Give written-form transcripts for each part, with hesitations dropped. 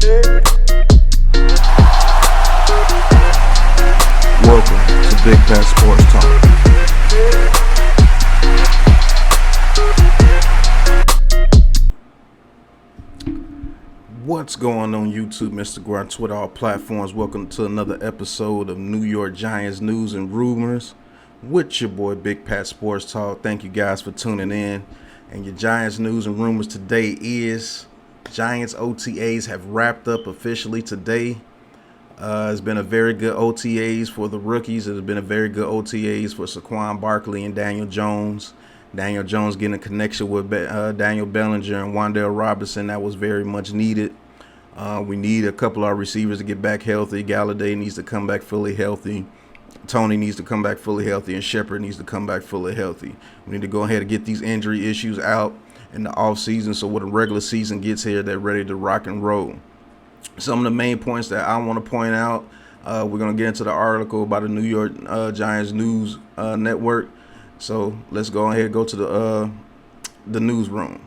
Welcome to Big Pat Sports Talk. What's going on YouTube, Instagram, Twitter, all platforms? Welcome to another episode of New York Giants news and rumors with your boy Big Pat Sports Talk. Thank you guys for tuning in. And your Giants news and rumors today is Giants OTAs have wrapped up officially today. It's been a very good OTAs for the rookies. It's been a very good OTAs for Saquon Barkley and Daniel Jones. Daniel Jones getting a connection with Daniel Bellinger and Wan'Dale Robinson. That was very much needed. We need a couple of our receivers to get back healthy. Galladay needs to come back fully healthy. Tony needs to come back fully healthy. And Shepard needs to come back fully healthy. We need to go ahead and get these injury issues out in the offseason so when the regular season gets here, they're ready to rock and roll. Some of the main points that I want to point out, we're going to get into the article by the New York Giants News Network. So let's go ahead and go to the newsroom.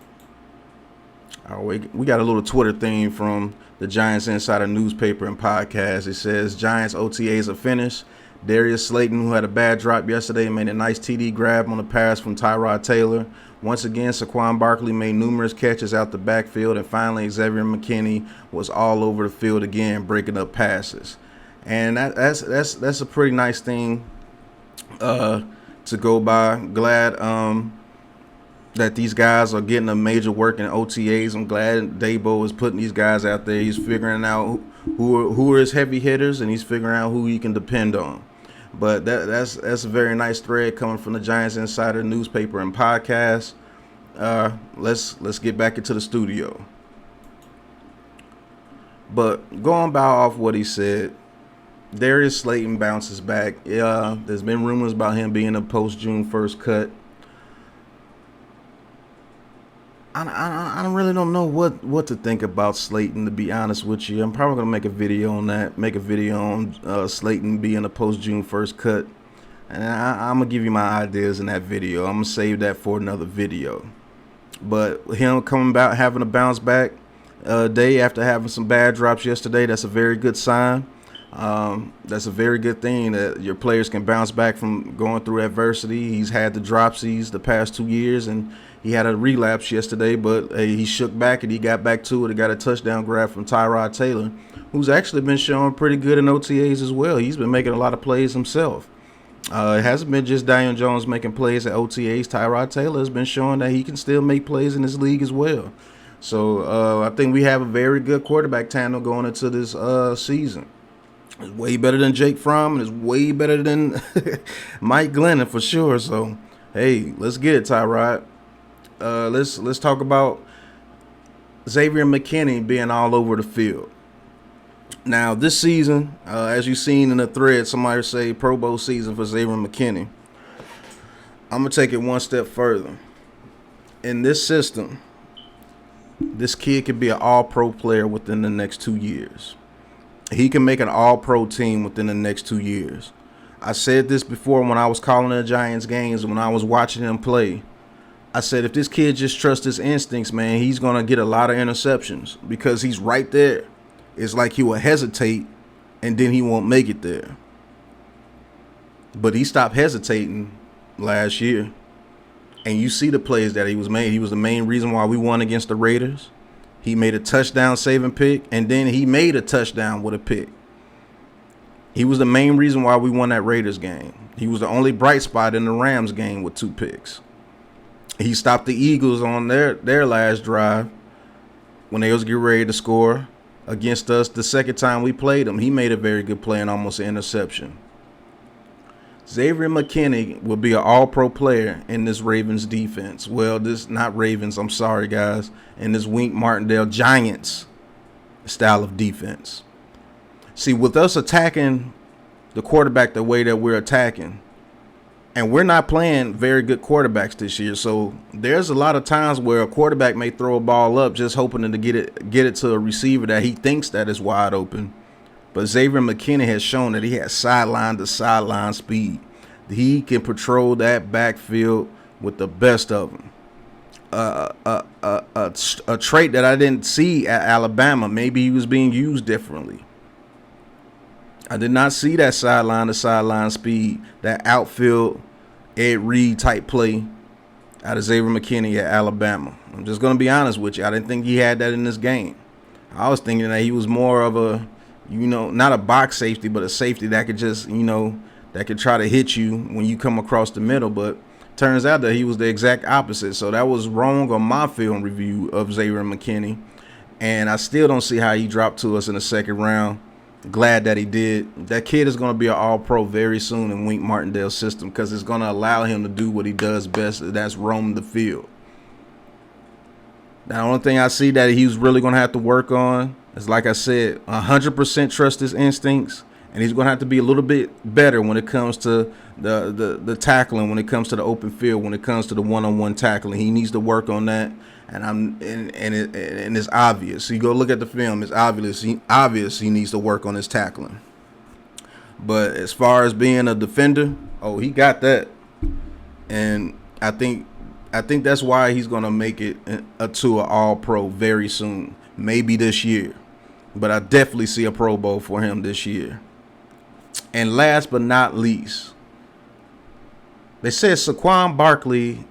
All right, we got a little Twitter thing from the Giants Insider newspaper and podcast. It says Giants OTAs are finished. Darius Slayton, who had a bad drop yesterday, made a nice TD grab on the pass from Tyrod Taylor. Once again, Saquon Barkley made numerous catches out the backfield, and finally Xavier McKinney was all over the field again, breaking up passes. And that's a pretty nice thing to go by. Glad that these guys are getting a major work in OTAs. I'm glad Dabo is putting these guys out there. He's figuring out who are his heavy hitters, and he's figuring out who he can depend on. But that's a very nice thread coming from the Giants Insider newspaper and podcast. Let's get back into the studio. But going by off what he said, Darius Slayton bounces back. There's been rumors about him being a post-June 1st cut. I really don't know what to think about Slayton, to be honest with you. I'm probably going to make a video on that, on Slayton being a post-June 1st cut. And I'm going to give you my ideas in that video. I'm going to save that for another video. But him coming back, having a bounce back day after having some bad drops yesterday, that's a very good sign. That's a very good thing that your players can bounce back from going through adversity. He's had the dropsies the past 2 years, and he had a relapse yesterday, but he shook back and he got back to it and got a touchdown grab from Tyrod Taylor, who's actually been showing pretty good in OTAs as well. He's been making a lot of plays himself. It hasn't been just Daniel Jones making plays at OTAs. Tyrod Taylor has been showing that he can still make plays in this league as well. So I think we have a very good quarterback tandem going into this season. It's way better than Jake Fromm, and it's way better than Mike Glennon for sure. So, hey, let's get it, Tyrod. Let's talk about Xavier McKinney being all over the field. Now, this season, as you've seen in the thread, somebody say Pro Bowl season for Xavier McKinney. I'm going to take it one step further. In this system, this kid could be an all-pro player within the next 2 years. He can make an all-pro team within the next 2 years. I said this before when I was calling the Giants games, when I was watching him play. I said, if this kid just trusts his instincts, man, he's going to get a lot of interceptions because he's right there. It's like he will hesitate, and then he won't make it there. But he stopped hesitating last year. And you see the plays that he was made. He was the main reason why we won against the Raiders. He made a touchdown-saving pick, and then he made a touchdown with a pick. He was the main reason why we won that Raiders game. He was the only bright spot in the Rams game with 2 picks. He stopped the Eagles on their last drive when they was getting ready to score against us the second time we played them. He made a very good play and almost an interception. Xavier McKinney will be an all-pro player in this Ravens defense. Well, this not Ravens, I'm sorry, guys. In this Wink Martindale Giants style of defense. See, with us attacking the quarterback the way that we're attacking, and we're not playing very good quarterbacks this year, so there's a lot of times where a quarterback may throw a ball up just hoping to get it to a receiver that he thinks that is wide open. But Xavier McKinney has shown that he has sideline-to-sideline speed. He can patrol that backfield with the best of them. a trait that I didn't see at Alabama. Maybe he was being used differently. I did not see that sideline to sideline speed, that outfield Ed Reed type play out of Xavier McKinney at Alabama. I'm just going to be honest with you. I didn't think he had that in this game. I was thinking that he was more of a, not a box safety, but a safety that could just, that could try to hit you when you come across the middle. But turns out that he was the exact opposite. So that was wrong on my film review of Xavier McKinney. And I still don't see how he dropped to us in the second round. Glad that he did. That kid is going to be an all-pro very soon in Wink Martindale's system because it's going to allow him to do what he does best, and that's roam the field. The only thing I see that he's really going to have to work on is, like I said, 100% trust his instincts, and he's going to have to be a little bit better when it comes to the tackling, when it comes to the open field, when it comes to the one-on-one tackling. He needs to work on that. And it's obvious. You go look at the film. It's obvious. He needs to work on his tackling. But as far as being a defender, he got that. And I think that's why he's gonna make it to an All-Pro very soon. Maybe this year, but I definitely see a Pro Bowl for him this year. And last but not least, they said Saquon Barkley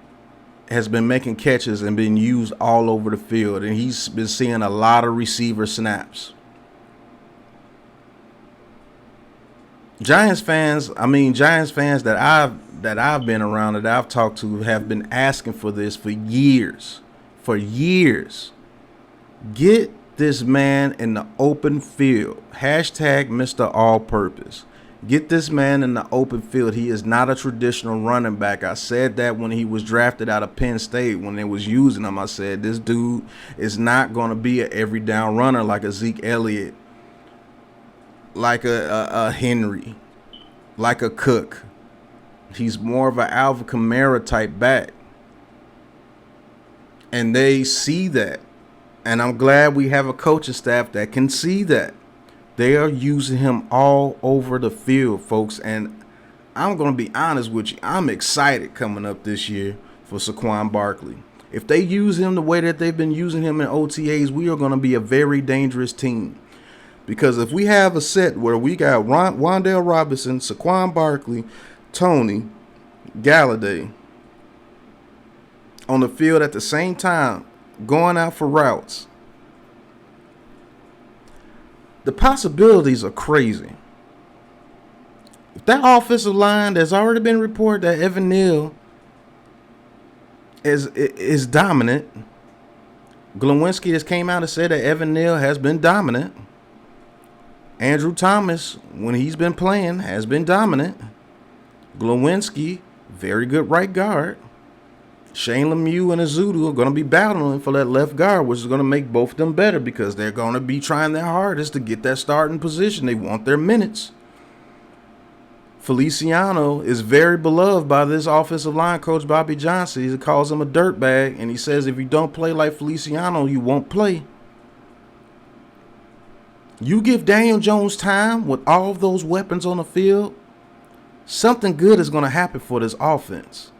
has been making catches and been used all over the field, and he's been seeing a lot of receiver snaps. Giants fans that I've been around, that I've talked to, have been asking for this for years. For years. Get this man in the open field. Hashtag Mr. All-Purpose. Get this man in the open field. He is not a traditional running back. I said that when he was drafted out of Penn State, when they was using him. I said this dude is not going to be an every down runner like a Zeke Elliott, like a Henry, like a Cook. He's more of an Alvin Kamara type back. And they see that. And I'm glad we have a coaching staff that can see that. They are using him all over the field, folks. And I'm going to be honest with you. I'm excited coming up this year for Saquon Barkley. If they use him the way that they've been using him in OTAs, we are going to be a very dangerous team. Because if we have a set where we got Wan'Dale Robinson, Saquon Barkley, Tony, Galladay on the field at the same time, going out for routes, the possibilities are crazy. If that offensive line, there's already been reported that Evan Neal is dominant. Glowinski just came out and said that Evan Neal has been dominant. Andrew Thomas, when he's been playing, has been dominant. Glowinski, very good right guard. Shane Lemieux and Azudu are going to be battling for that left guard, which is going to make both of them better because they're going to be trying their hardest to get that starting position. They want their minutes. Feliciano is very beloved by this offensive line coach, Bobby Johnson. He calls him a dirtbag, and he says if you don't play like Feliciano, you won't play. You give Daniel Jones time with all of those weapons on the field, something good is going to happen for this offense.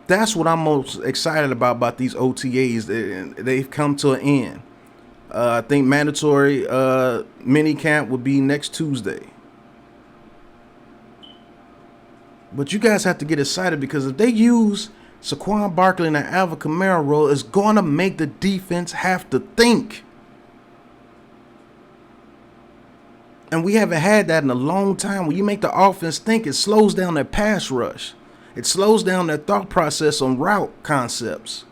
That's what I'm most excited about these OTAs. They've come to an end. I think mandatory mini camp will be next Tuesday. But you guys have to get excited because if they use Saquon Barkley in the Alvin Kamara role, it's going to make the defense have to think. And we haven't had that in a long time. When you make the offense think, it slows down their pass rush. It slows down their thought process on route concepts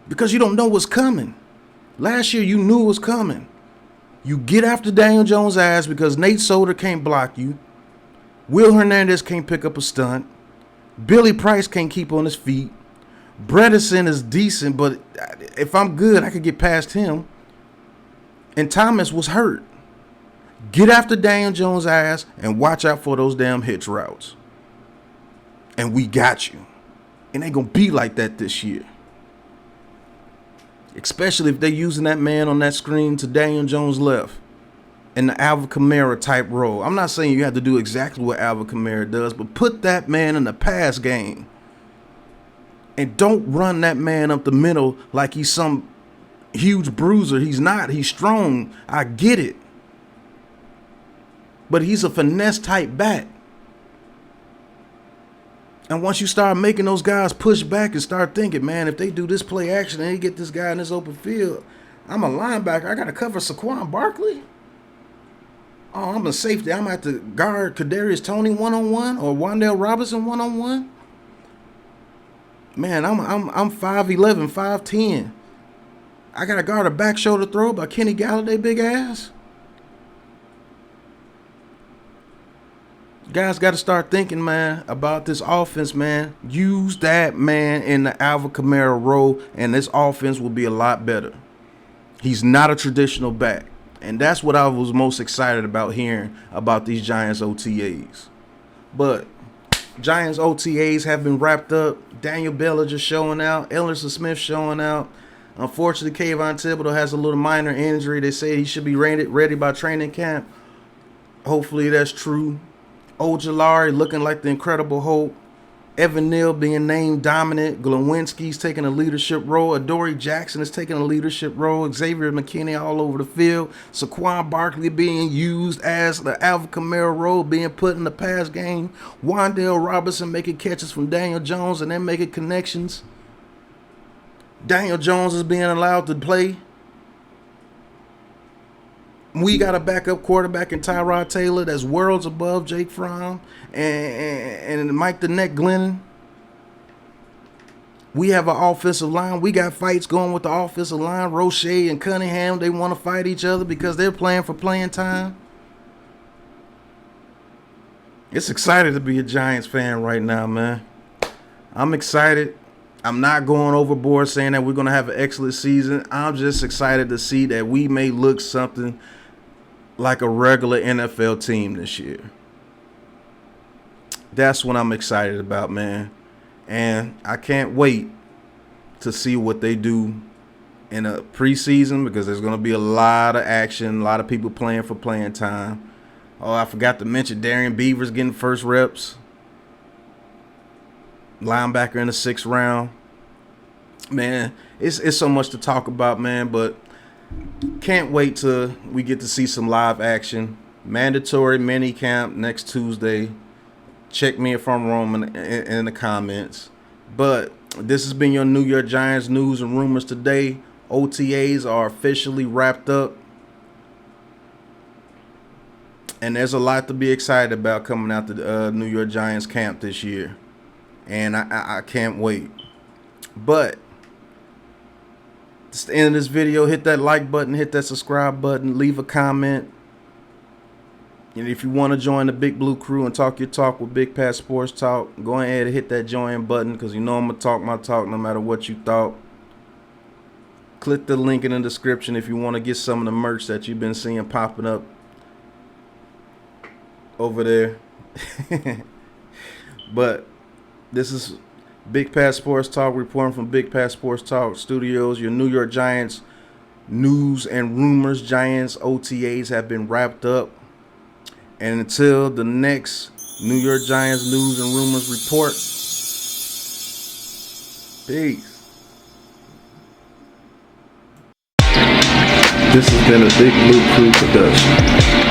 because you don't know what's coming. Last year, you knew it was coming. You get after Daniel Jones' ass because Nate Solder can't block you. Will Hernandez can't pick up a stunt. Billy Price can't keep on his feet. Bredesen is decent, but if I'm good, I could get past him. And Thomas was hurt. Get after Daniel Jones' ass and watch out for those damn hitch routes. And we got you. It ain't going to be like that this year. Especially if they're using that man on that screen to Daniel Jones' left. in the Alvin Kamara type role. I'm not saying you have to do exactly what Alvin Kamara does, but put that man in the pass game. And don't run that man up the middle like he's some huge bruiser. He's not. He's strong. I get it. But he's a finesse type back. And once you start making those guys push back and start thinking, man, if they do this play action and they get this guy in this open field, I'm a linebacker. I got to cover Saquon Barkley. Oh, I'm a safety. I'm at the guard Kadarius Toney one-on-one or Wan'Dale Robinson one-on-one. Man, I'm 5'11", 5'10". I got to guard a back shoulder throw by Kenny Galladay, big ass. Guys got to start thinking, man, about this offense, man. Use that man in the Alvin Kamara role, and this offense will be a lot better. He's not a traditional back, and that's what I was most excited about hearing about these Giants OTAs. But Giants OTAs have been wrapped up. Daniel Bell just showing out. Ellerson Smith showing out. Unfortunately, Kayvon Thibodeau has a little minor injury. They say he should be ready by training camp. Hopefully that's true. Ojulari looking like the Incredible Hulk. Evan Neal being named dominant. Glowinski's taking a leadership role. Adoree Jackson is taking a leadership role. Xavier McKinney all over the field. Saquon Barkley being used as the Alvin Kamara role, being put in the pass game. Wan'Dale Robinson making catches from Daniel Jones and then making connections. Daniel Jones is being allowed to play. We got a backup quarterback in Tyrod Taylor that's worlds above Jake Fromm and Mike the Neck Glennon. We have an offensive line. We got fights going with the offensive line. Roche and Cunningham, they want to fight each other because they're playing for playing time. It's exciting to be a Giants fan right now, man. I'm excited. I'm not going overboard saying that we're going to have an excellent season. I'm just excited to see that we may look something like a regular NFL team this year. That's what I'm excited about, man. And I can't wait to see what they do in a preseason because there's going to be a lot of action, a lot of people playing for playing time. Oh, I forgot to mention Darian Beavers getting first reps. Linebacker in the 6th round. Man, it's so much to talk about, man, but can't wait till we get to see some live action. Mandatory mini camp next Tuesday. Check me if I'm wrong in the comments. But this has been your New York Giants news and rumors today. OTAs are officially wrapped up. And there's a lot to be excited about coming out the New York Giants camp this year. And I can't wait. But that's the end of this video. Hit that like button, hit that subscribe button, leave a comment. And if you want to join the Big Blue Crew and talk your talk with Big Pat Sports Talk, go ahead and hit that join button because you know I'm going to talk my talk no matter what you thought. Click the link in the description if you want to get some of the merch that you've been seeing popping up over there. But this is Big Pat Sports Talk reporting from Big Pat Sports Talk Studios. Your New York Giants news and rumors. Giants OTAs have been wrapped up. And until the next New York Giants news and rumors report, peace. This has been a Big Blue Crew production.